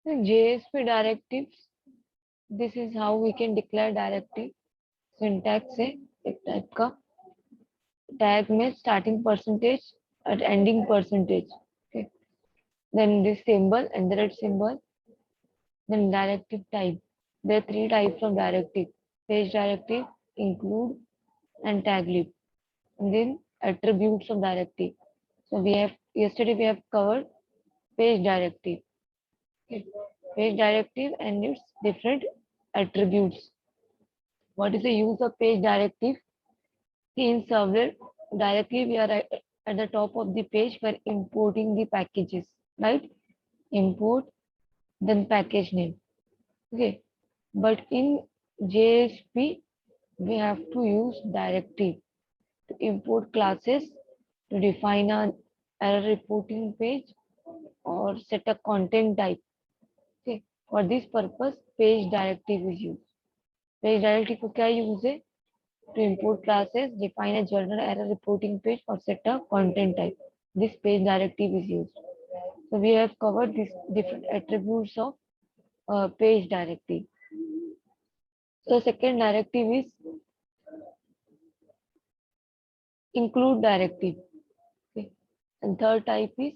So JSP directives, this is how we can declare directive. Syntax है एक type का, tag में starting percentage और ending percentage, okay. Then this symbol and the red symbol. Then directive type, there are three types of directive: page directive, include, and tag lib. And then attributes of directive. So we have yesterday we have covered page directive, okay. Page directive and its different attributes. What is the use of page directive? In servlet, directly we are at the top of the page for importing the packages, right? Import, then package name. Okay. But in JSP, we have to use directive to import classes, to define an error reporting page, or set a content type. Okay. For this purpose, page directive is used. Page directive को क्या use है? To import classes, define a journal error reporting page, or set a content type. This page directive is used. So we have covered these different attributes of page directive. So second directive is include directive. Okay. And third type is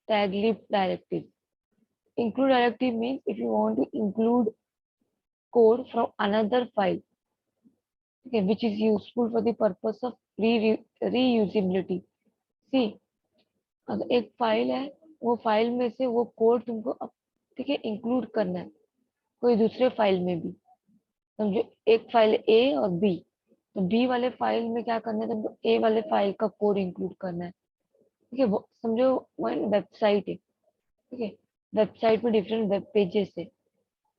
tag lib directive. Include directive means if you want to include code from another file, okay, which is useful for the purpose of reusability. See, अगर एक file है, वो file में से वो code तुमको ठीक है इंक्लूड करना है कोई दूसरे फाइल में भी, समझो एक फाइल ए और बी, तो बी वाले फाइल में क्या करना है तुमको, ए वाले फाइल का कोड इंक्लूड करना है, ठीक है। समझो वन वेबसाइट है, ठीक है, वेबसाइट में डिफरेंट वेब पेजेस है,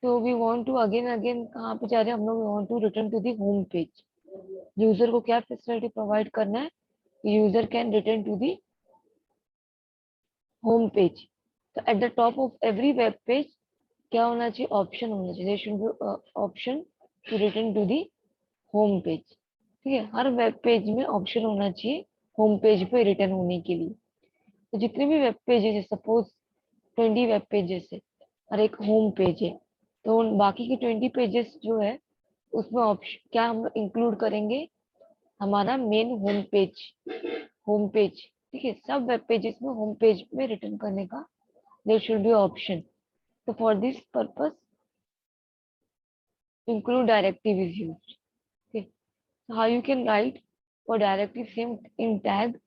तो we want to again again कहाँ पे जा रहे हैं हम लोग, we want to return to the home page. User को क्या फैसिलिटी प्रोवाइड करना है, user can return to the home page. तो at the top of every web page क्या होना चाहिए, ऑप्शन होना चाहिए, should be option to return to the home page, ठीक है। हर वेब पेज में ऑप्शन होना चाहिए होम पेज पे रिटर्न होने के लिए। तो जितने भी वेब पेजेस है, सपोज 20 वेब पेजेस है और एक होम पेज है, तो उन बाकी के 20 पेजेस जो है उसमें ऑप्शन क्या हम इंक्लूड करेंगे, हमारा मेन होम पेज, ठीक है। सब वेब पेजेस में होम पेज में रिटर्न करने का there should be option. So for this purpose, include directive is used. Okay. So how you can write for directive same in tag,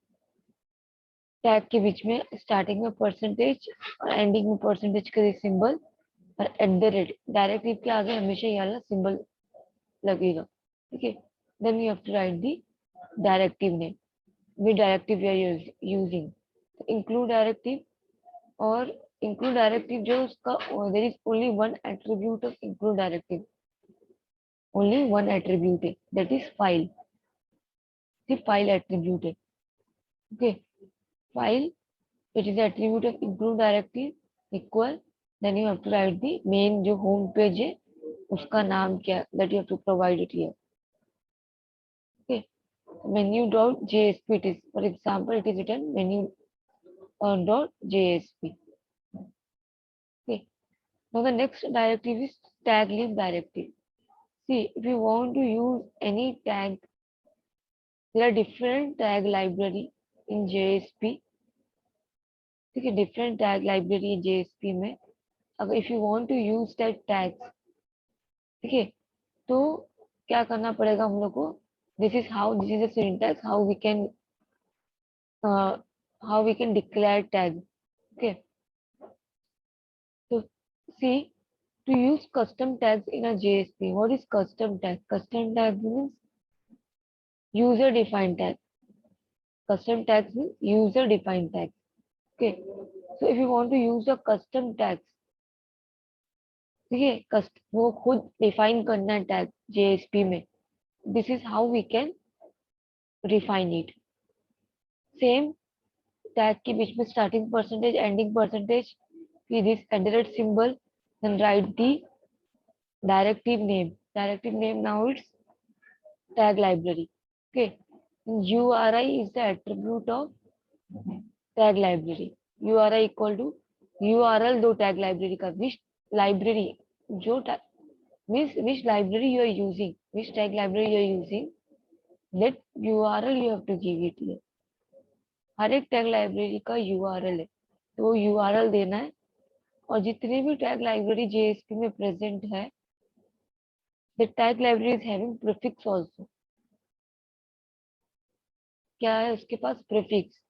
tag के बीच में स्टार्टिंग में परसेंटेज और ending में परसेंटेज का सिंबल और एट द रेट, डायरेक्टिव के आगे हमेशा ये वाला सिंबल लगेगा, ठीक है। Then you have to write the directive name with directive we are using. Include directive, और इंक्लूड डायरेक्टिव जो उसका, there is only one attribute of include directive, only one attribute है, दैट इज फाइल, सिर्फ file attribute है, okay. File, it is the attribute of include directive equal, then you have to write the main जो home page है उसका नाम क्या, that you have to provide it here, okay। menu.jsp, it is, for example, it is written menu dot jsp, okay। Now the next directive is tag lib directive. See, if you want to use any tag, there are different tag library in JSP, ठीक है, different tag library JSP में। अगर if you want to use that tags, ठीक है, तो क्या करना पड़ेगा हम लोग को, this is the syntax how we can declare tag, okay. तो see, to use custom tags in a JSP, what is custom tag? Custom tag means user defined tag. Custom tags means user defined tag, okay। So if you want to use a custom tags, ठीक है, वो खुद define करना है tag JSP में, this is how we can refine it. Same tag के बीच में स्टार्टिंग परसेंटेज एंडिंग परसेंटेज, फिर this at symbol, then write the directive name now it's tag library, okay. URI is the attribute of tag library, URI equal to URL दो tag library का, विच library जो means which library you are using, which tag library you are using, that URL you have to give it here. हर एक tag library का URL है, तो वो URL देना है। और जितने भी टैग लाइब्रेरी JSP में प्रेजेंट है, the tag library is having prefix also. क्या है उसके पास? prefix.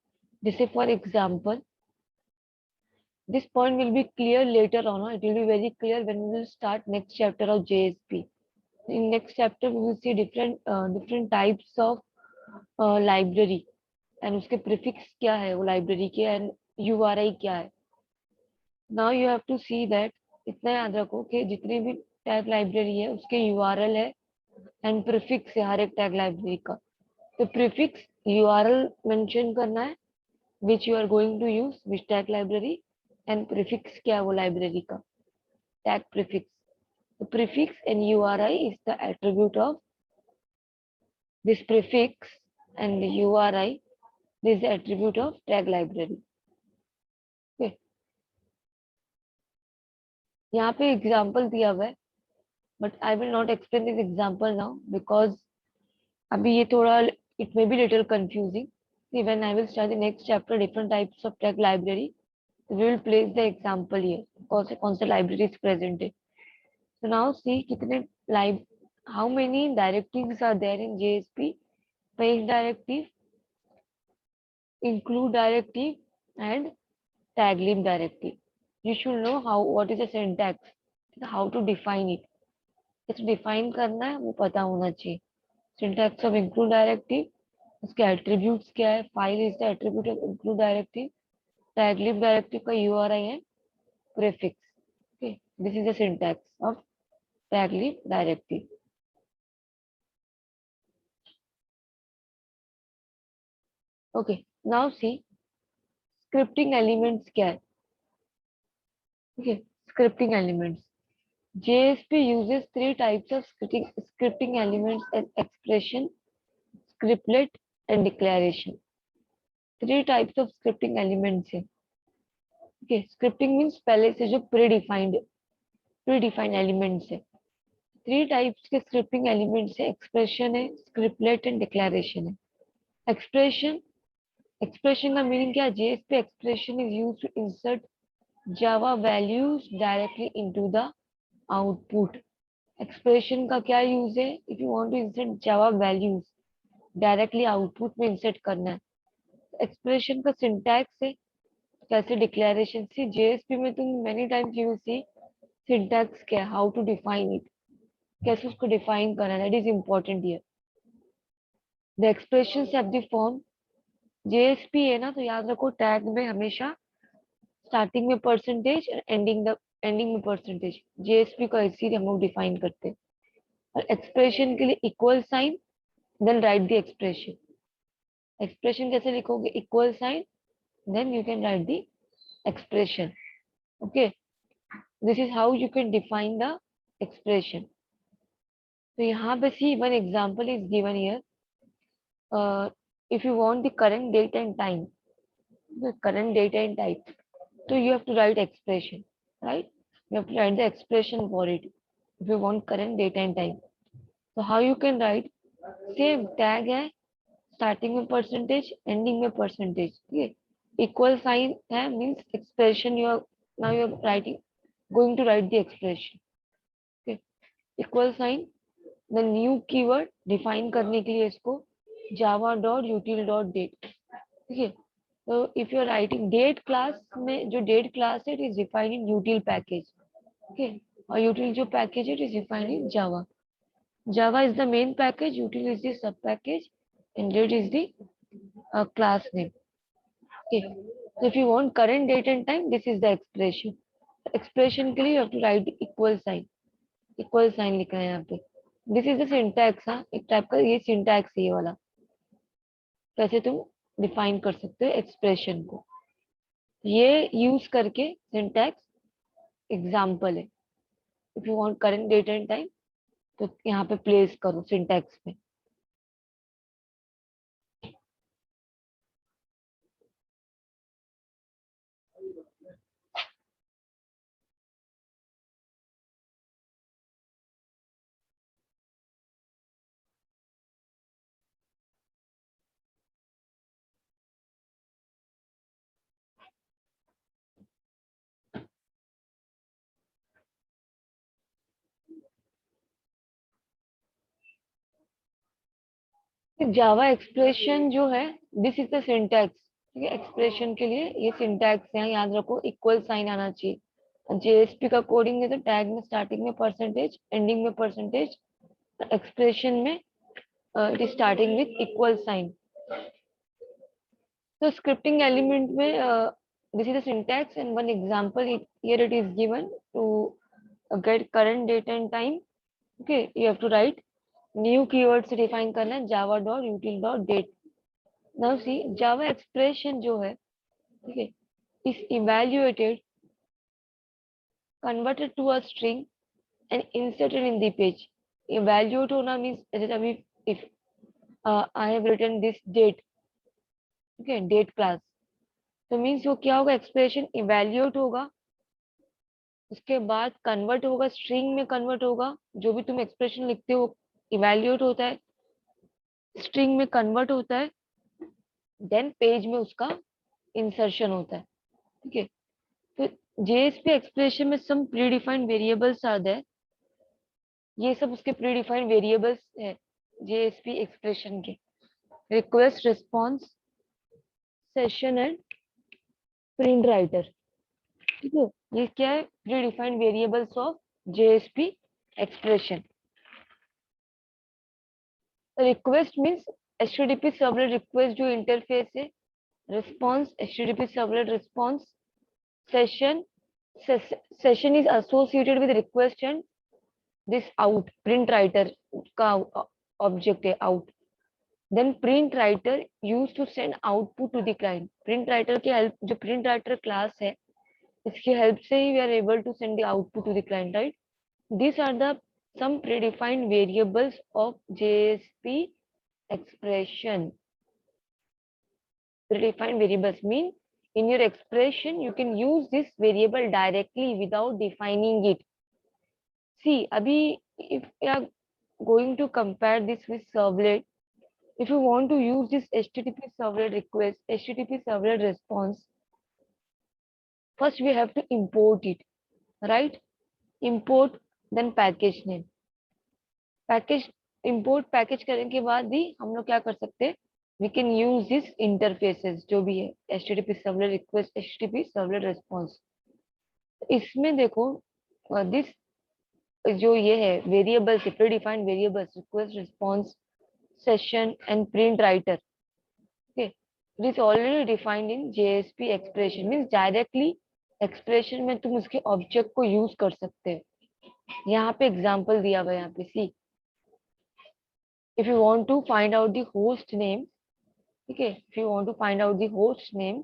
जैसे for example, this point will be clear later on. It will be very clear when we will start next chapter of JSP. In next chapter we will see different types of library and उसके prefix क्या है वो library के, and URI क्या है. Now you have to see that, इतना याद रखो कि जितनी भी टैग लाइब्रेरी है उसके URL है एंड प्रीफिक्स है हर एक टैग लाइब्रेरी का। तो प्रीफिक्स URL मेंशन करना है which you are going to use which tag library, and prefix क्या है वो लाइब्रेरी का, tag prefix. The prefix and URI is the attribute of this prefix, and the URI this is the attribute of tag library. Okay. यहाँ पे example दिया हुआ है, but I will not explain this example now because अभी ये थोड़ा it may be little confusing. When I will start the next chapter, different types of tag library, we will place the example here. कौन से libraries present है. So now see कितने how many directives are there in JSP? Page directive, include directive, and tag lib directive. You should know what is the syntax, how to define it. कैसे define करना है वो पता होना चाहिए. Syntax of include directive, उसके attributes क्या है? File is the attribute of include directive. Tag lib directive का URI है prefix. Okay, this is the syntax of tag lib directive. Okay, now see scripting elements क्या है. Okay, scripting elements. JSP uses three types of scripting elements as expression, scriptlet, and declaration. Three types of scripting elements है. Okay, scripting means पहले से जो predefined elements है. Three types के scripting elements है, expression है, scriptlet and declaration है. Expression का meaning क्या है? JSP expression is used to insert Java values directly into the output. Expression का क्या यूज है? If you want to insert Java values directly output में insert करना है. Expression का syntax है, कैसे declaration से. JSP में तुम many times you will see syntax क्या है, how to define it, कैसे उसको define करना है. That is important here. The expressions have the form. JSP है ना, तो याद रखो टैग में हमेशा स्टार्टिंग में परसेंटेज और एंडिंग में परसेंटेज. JSP को ऐसे ही हम लोग डिफाइन करते हैं. और एक्सप्रेशन के लिए equal sign, then write the expression. Expression कैसे लिखोगे? Equal sign, then you can write the expression. Okay, this is how you can define the expression. तो यहाँ पे see one example is given here. If you want the current date and time, the current date and time, so you have to write expression, right? You have to write the expression for it if you want current date and time. So how you can write? Same tag है, starting में percentage, ending में percentage. Okay, equal sign है means expression you are now you are writing, going to write the expression. Okay, equal sign, the new keyword define करने के लिए इसको java.util.date. ठीक है, तो if you are writing date class में, जो डेट क्लास है it is defined in util package. Okay, और util जो पैकेज है it is defined in Java. Java is the main package, util is the sub package, and date is the class name. Okay, so if you want current date and time, this is the expression. Expression के लिए you have to write equal sign. Equal sign लिखना है यहाँ पे. This is the syntax. हाँ, एक type का ये सिंटैक्स है ये वाला. कैसे तुम डिफाइन कर सकते हो एक्सप्रेशन को, ये यूज करके सिंटैक्स एग्जाम्पल है. If you want current date and time, तो यहाँ पे प्लेस करो सिंटैक्स पे. जावा एक्सप्रेशन जो है, दिस इज द सिंटैक्स। ठीक है, एक्सप्रेशन के लिए ये सिंटैक्स है, याद रखो, इक्वल साइन आना चाहिए। जेएसपी का कोडिंग है तो टैग में स्टार्टिंग में परसेंटेज, एंडिंग में परसेंटेज, एक्सप्रेशन में it is starting with equal sign. तो स्क्रिप्टिंग एलिमेंट में this is the syntax and one example here it is given to get current date and time. Okay, you have to write new keyword से define करना है Java dot util dot date. Now see Java expression जो है, ठीक है, is evaluated, converted to a string and inserted in the page. Evaluate होना means जैसे अभी if I have written this date, okay, date class, तो means वो क्या होगा, एक्सप्रेशन इवेल्यूएट होगा, उसके बाद कन्वर्ट होगा, स्ट्रिंग में कन्वर्ट होगा, जो भी तुम एक्सप्रेशन लिखते हो इवेल्यूएट होता है, स्ट्रिंग में कन्वर्ट होता है, देन पेज में उसका इंसर्शन होता है। ठीक है, तो जेएसपी एक्सप्रेशन में some predefined variables are there, ये सब उसके प्री डिफाइंड वेरिएबल्स है जेएसपी एक्सप्रेशन के। Request, response, session and print writer. ठीक है, ये क्या है, predefined variables of JSP expression. Request means HTTP servlet request जो इंटरफेस है, response HTTP servlet response, session session is associated with request and this out print writer का object है out. Then print writer use to send output to the client. Print writer की help, जो print writer class है, इसकी help से ही we are able to send the output to the client, right. These are the some predefined variables of JSP expression. Predefined variables mean in your expression you can use this variable directly without defining it. See, abhi if you are going to compare this with servlet, if you want to use this HTTP servlet request, HTTP servlet response, first we have to import it, right? Import, then package name. Package import package करने के बाद भी हम लोग क्या कर सकते हैं, we can use this interfaces जो भी है, HTTP servlet request, HTTP servlet response. इसमें देखो दिस जो ये है variables, predefined variables, request, response, session and print writer, okay, it is already defined in JSP expression, means directly expression में तुम उसके ऑब्जेक्ट को यूज कर सकते हो। यहाँ पे एग्जांपल दिया हुआ है, यहाँ पे सी, if you want to find out the host name, ठीक है, if you want to find out the host name,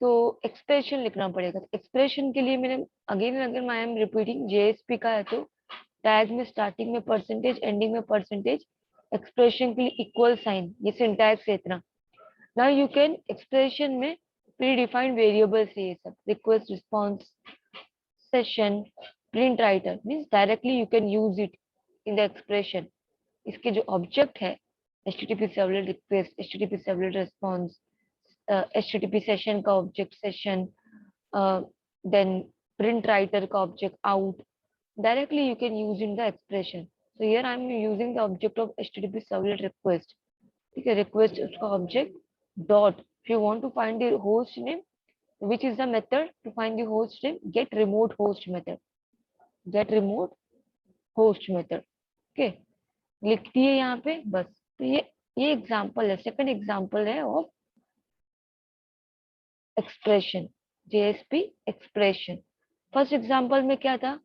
तो एक्सप्रेशन लिखना पड़ेगा। तो एक्सप्रेशन के लिए मैंने again and again I am repeating, JSP का है तो टैग में स्टार्टिंग में परसेंटेज, एंडिंग में परसेंटेज, एक्सप्रेशन के लिए इक्वल साइन, ये सिंटैक्स है इतना। नाउ यू कैन एक्सप्रेशन में प्री डिफाइंड वेरिएबल्स है ये सब, request, response, session, print writer, means directly you can use it in the expression. इसके जो ऑब्जेक्ट है, HTTP servlet request, HTTP servlet response, HTTP session का object session, then print writer का object out, directly you can use in the expression. So here I am using the object of HTTP servlet request. ठीक है, request उसका object dot, if you want to find the host name, which is the method to find the host name, get remote host method, get remote host method, okay, लिख दिए यहाँ पे बस। तो ये एग्जांपल है, सेकंड एग्जांपल है of expression, JSP expression. First example में क्या था,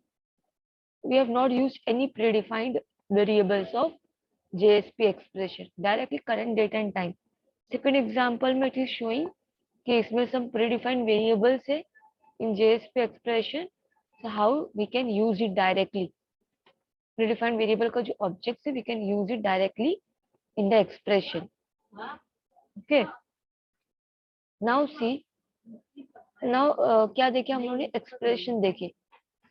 we have not used any predefined variables of JSP expression, directly current date and time. Second example में it is showing कि इसमें some predefined variables है in JSP expression, so how we can use it directly. Predefined variable का जो object है we can use it directly in the expression. Okay. Now see, now क्या देखे हम लोगों ने, एक्सप्रेशन देखे।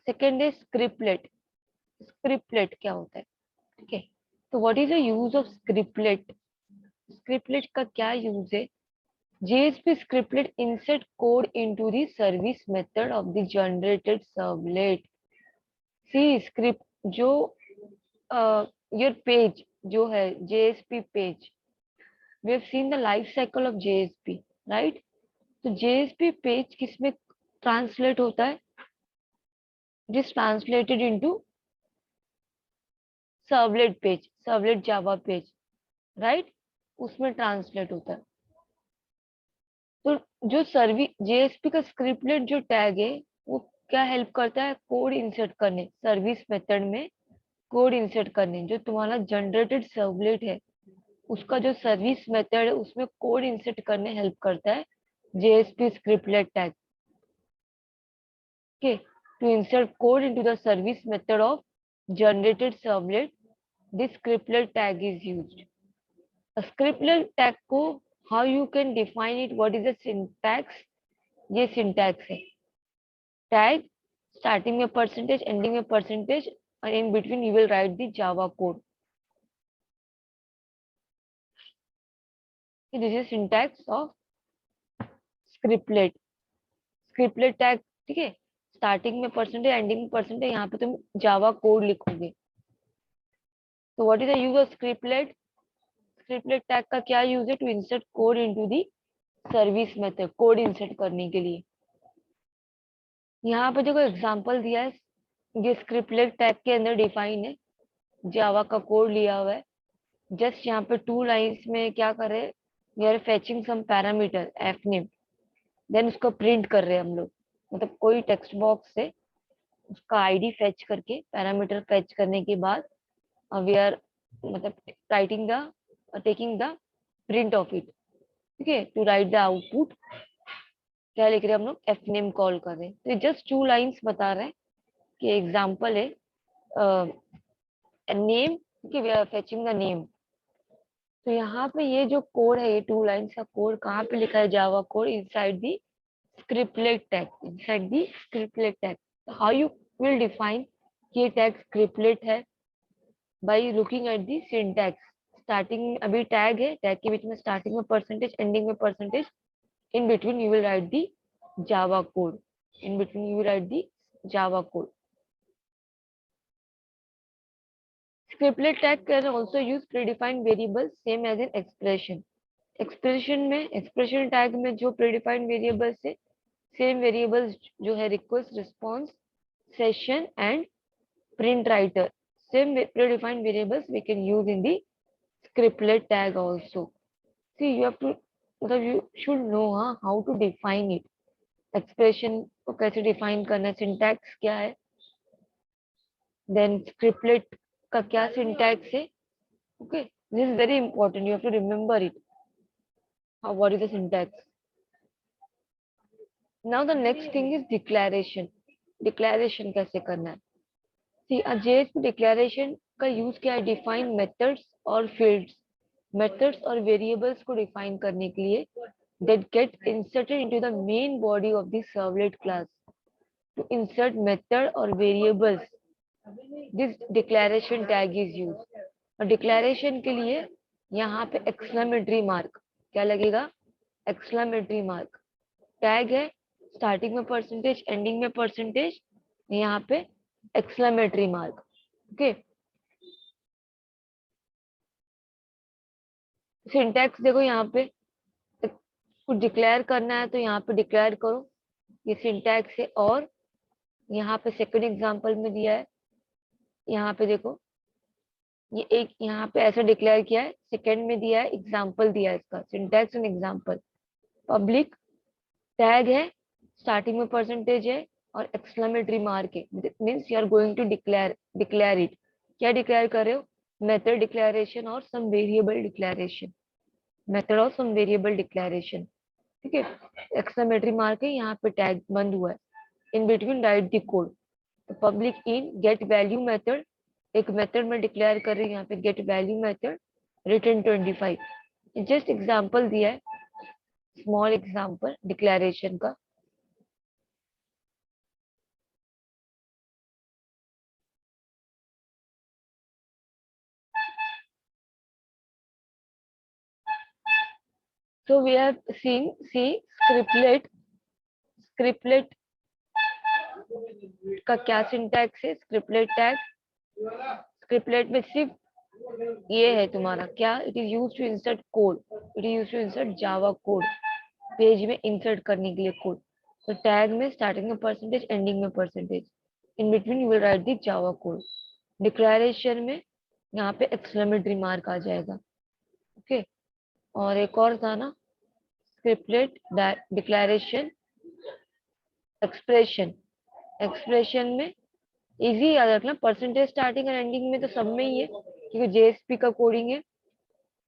सेकेंड है स्क्रिप्टलेट। स्क्रिप्टलेट क्या होता है, ठीक है, तो what is the use of scriptlet. Scriptlet का क्या यूज है, JSP scriptlet insert code into the service method of the generated servlet. See script जो your page जो है JSP page, we have seen the life cycle of JSP, right? तो JSP page किसमें translate होता है? It is translated into servlet page, servlet Java page, right? उसमें translate होता है। तो जो सर्वी JSP का स्क्रिप्टलेट जो टैग है वो क्या हेल्प करता है? कोड इंसर्ट करने, सर्विस मेथड में कोड इंसर्ट करने। जो तुम्हारा जनरेटेड सर्वलेट है उसका जो सर्विस मेथड है उसमें कोड इंसर्ट करने हेल्प करता है JSP scriptlet tag. Okay, to insert code into the service method of generated servlet, this scriptlet tag is used. Scriptlet tag को how you can define it, what is the syntax? ये syntax है। Tag starting में percentage, ending में percentage, और in between you will write the Java code. This is syntax of scriptlet, scriptlet tag. ठीक है, starting में percentage, ending में percentage, यहाँ पे तुम जावा कोड लिखोगे। तो what is the use of scriptlet? Scriptlet tag का क्या यूज है? To insert code into the service method, code insert करने के लिए। यहाँ पे देखो एग्जांपल दिया है, ये स्क्रिप्टलेट टैग के अंदर डिफाइन है, जावा का कोड लिया हुआ है। जस्ट यहाँ पे 2 लाइन्स में क्या कर रहे हैं? We are fetching some parameter fname, then उसको प्रिंट कर रहे हैं हम लोग। मतलब कोई टेक्स्ट बॉक्स से उसका आईडी फेच करके, पैरामीटर फेच करने के बाद वी आर मतलब writing the, taking the print of it. ठीक है, टू राइट द आउटपुट क्या लिख रहे हैं हम लोग? fname कॉल कर रहे हैं। तो जस्ट 2 लाइन्स बता रहे हैं कि एग्जाम्पल है name, we are fetching the name. तो यहाँ पे ये जो कोड है, ये 2 लाइन्स का कोड कहाँ पे लिखा है? Java code inside the scriptlet tag, inside the scriptlet tag. How you will define ये टैग स्क्रिप्टलेट है? By looking at the syntax. Starting अभी टैग है, टैग के बीच में स्टार्टिंग में परसेंटेज, एंडिंग में percentage, in between you will write the java code, in between you will write the java code. Scriptlet tag can also use predefined variables same as in expression. expression में, expression tag में जो predefined variables है, same variables जो है request, response, session and print writer, same predefined variables we can use in the scriptlet tag also. See, you have to, you should know how to define it. Expression को कैसे define करना है, syntax क्या है, then scriptlet का क्या syntax है। Okay, this is very important, you have to remember it, how what is the syntax. Now the next thing is declaration. Declaration कैसे करना है? सी, जेएसपी डिक्लेरेशन का यूज क्या है? डिफाइन मेथड्स और फील्ड्स, मेथड्स और variables को define करने के लिए that get inserted into the main body of the servlet class. To insert method or variables, this declaration tag is used. और डिक्लेरेशन के लिए यहाँ पे एक्सक्लेमेटरी मार्क क्या लगेगा? Exclamatory mark. टैग है, स्टार्टिंग में परसेंटेज, एंडिंग में परसेंटेज, यहाँ पे एक्सक्लेमेटरी मार्क। ओके, सिंटैक्स देखो, यहाँ पे कुछ डिक्लेयर करना है तो यहाँ पे डिक्लेयर करो, ये सिंटैक्स है। और यहाँ पे सेकंड एग्जांपल में दिया है, यहाँ पे देखो, ये एक यहाँ पे ऐसा डिक्लेयर किया है, सेकंड में दिया है, एग्जांपल दिया है, इसका syntax and example. Public tag है, स्टार्टिंग में परसेंटेज है और एक्सक्लेमेटरी मार्क है, means you are going to declare it. क्या डिक्लेयर कर रहे हो? मेथड डिक्लेरेशन और सम वेरिएबल डिक्लेरेशन, मेथड और सम वेरिएबल डिक्लेरेशन। ठीक है, एक्सक्लेमेटरी मार्क है, यहाँ पे टैग बंद हुआ है, in between write the code. तो public int get value method, एक मेथड में डिक्लेयर कर रही हूँ यहाँ पे get value method, return 25। Just example दिया है, स्मॉल एग्जांपल डिक्लेरेशन का। So we have seen, see, scriptlet का क्या सिंटैक्स है? स्क्रिप्टलेट टैग, स्क्रिप्टलेट में सिर्फ ये है तुम्हारा क्या, it is use to insert code, it is use to insert Java code, page में इंसर्ट करने के लिए कोड। तो टैग में स्टार्टिंग में परसेंटेज, एंडिंग में percentage, in between you will write the Java code. Declaration में यहाँ पे एक्सक्लेमेटरी मार्क आ जाएगा। ओके, और एक और था ना, स्क्रिप्टलेट, डिक्लेरेशन, एक्सप्रेशन। एक्सप्रेशन में इजी याद रखना, परसेंटेज स्टार्टिंग और एंडिंग में तो सब में ही है क्योंकि जेएसपी का कोडिंग है।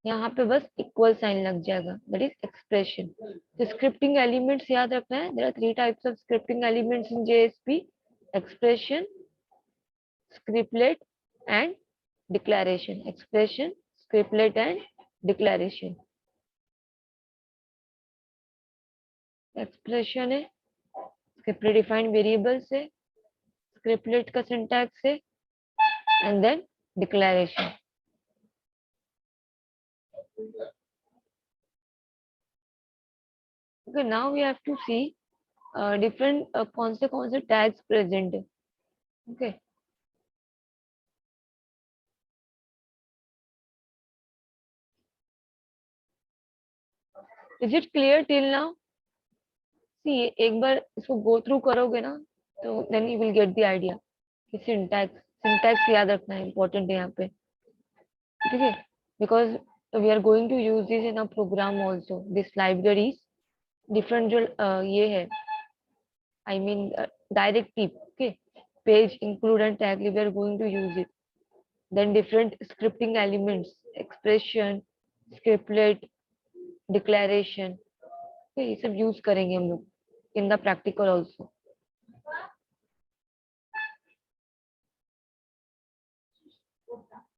यहाँ पे बस इक्वल साइन लग जाएगा, दैट इज एक्सप्रेशन। तो स्क्रिप्टिंग एलिमेंट्स याद रखना है, there are 3 types of scripting elements in JSP: expression, scriptlet and declaration. Expression, scriptlet and declaration. Expression है स्क्रिप्ट डिफाइंड वेरिएबल से, स्क्रिप्टलेट का सिंटैक्स है, and then declaration. Okay, now we have to see different कौन से tags present है। Okay, is it clear till now? See, एक बार इसको गो थ्रू करोगे ना तो then you will get the idea कि सिंटैक्स, सिंटैक्स याद रखना है, इंपॉर्टेंट है यहाँ पे। ठीक है, because we are going to use this in a program also, this libraries different जो ये है, I mean directive. Okay, page include and tag, we are going to use it. Then different scripting elements, expression, scriptlet, declaration, ये सब use करेंगे हम लोग in the practical also.